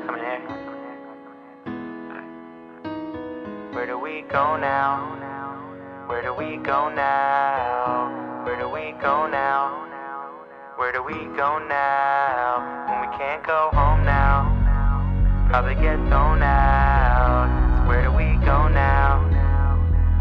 Coming in. Where do we go now? Where do we go now? Where do we go now? Where do we go now? When we can't go home now, probably get thrown out. So where do we go now?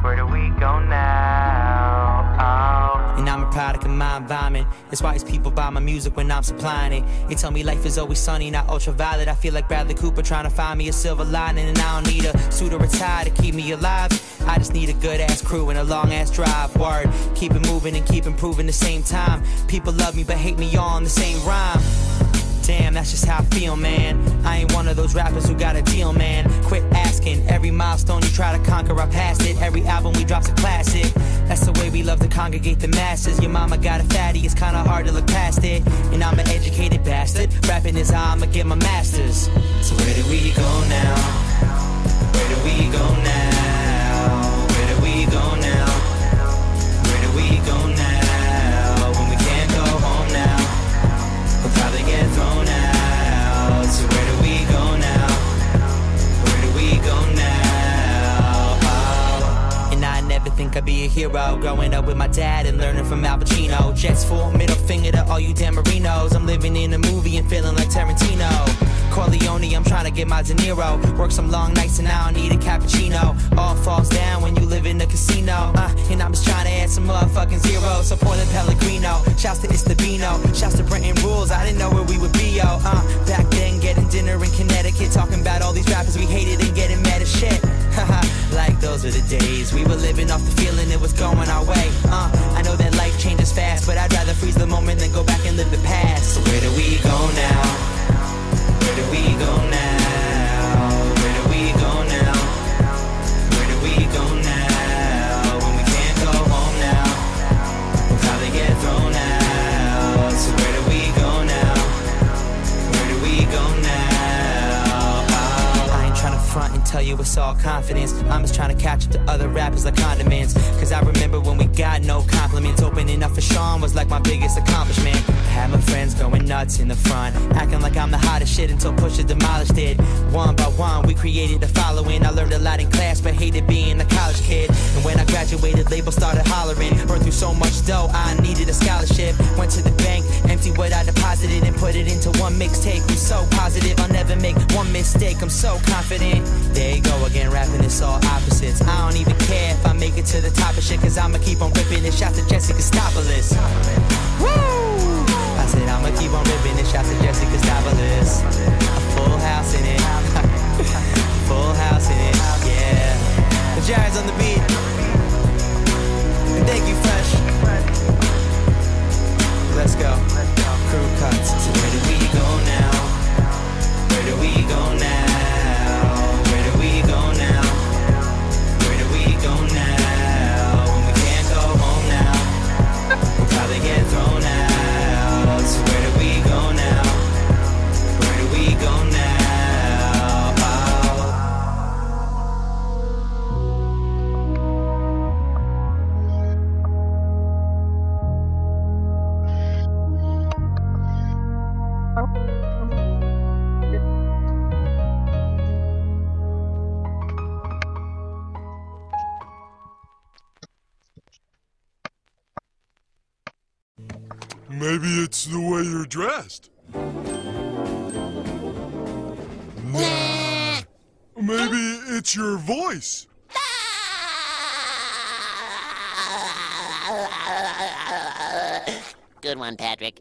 Where do we go now? Oh. And I'm a product of my environment. That's why these people buy my music when I'm supplying it. They tell me life is always sunny, not ultraviolet. I feel like Bradley Cooper trying to find me a silver lining. And I don't need a suit or a tie to keep me alive. I just need a good ass crew and a long ass drive. Word, keep it moving and keep improving the same time. People love me but hate me all in the same rhyme. Damn, that's just how I feel, man. I ain't one of those rappers who got a deal, man. Quit asking. Every milestone you try to conquer, I passed it. Every album we drop's a classic. That's the way we love to congregate the masses. Your mama got a fatty, it's kinda hard to look past it. And I'm an educated bastard. Rapping is how I'ma get my masters. So where do we go now? Where do we go now? Where do we go now? Where do we go now? When we can't go home now, we'll probably get thrown out. So where do we go now? Where do we go now? Oh. And I never think I'd be a hero. Growing up with my dad and learning from Al Pacino. Jets full, middle finger to all you Dan Marinos. I'm living in a movie and feeling like Tarantino. Corleone, I'm trying to get my De Niro. Work some long nights and I don't need a cappuccino. All falls down when you live in a casino. And I'm just trying to add some motherfucking zeros. So pour the Pellegrino. Shouts to Istabino. Shouts to Brenton Rules. I didn't know where we would be, yo. Back then, getting dinner in Connecticut. Talking about all these rappers we hated and getting mad as shit. Like those were the days. We were living off the feeling it was going our way. I know that life changes fast, but I'd rather freeze the moment than go back and live the past. So where do we go now? Where do we go now? Where do we go now? Where do we go now? When we can't go home now, we'll probably get thrown out. So where do we go now? Where do we go now? Oh. I ain't trying to front and tell you it's all confidence. I'm just trying to catch up to other rappers like condiments. Cause I remember when we got no compliments. Opening up for Sean was like my biggest accomplishment. I had my friends going nuts in the front, acting like I'm the hottest shit until Pusha demolished it. One by one, we created a following. I learned a lot in class, but hated being a college kid. And when I graduated, labels started hollering. Burned through so much dough, I needed a scholarship. Went to the bank, emptied what I deposited, and put it into one mixtape. I'm so positive, I'll never make one mistake. I'm so confident. There you go again, rapping it's all opposites. I don't even care if I make it to the top of shit, cause I'ma keep on ripping it. Shout to Jessica Stopoulos. Woo! I said I'ma keep on ripping it. Shout to Jessica Stopoulos. A full house in it. Full house in it, yeah. The Jared's on the beat. And thank you, Fresh. Let's go. Crew cuts. So where do we go now? Where do we go now? Where do we go now? Where do we go now? When we can't go home now, we'll probably get thrown out. So where do we go now? Where do we go now? Maybe it's the way you're dressed. Nah. Maybe it's your voice. Good one, Patrick.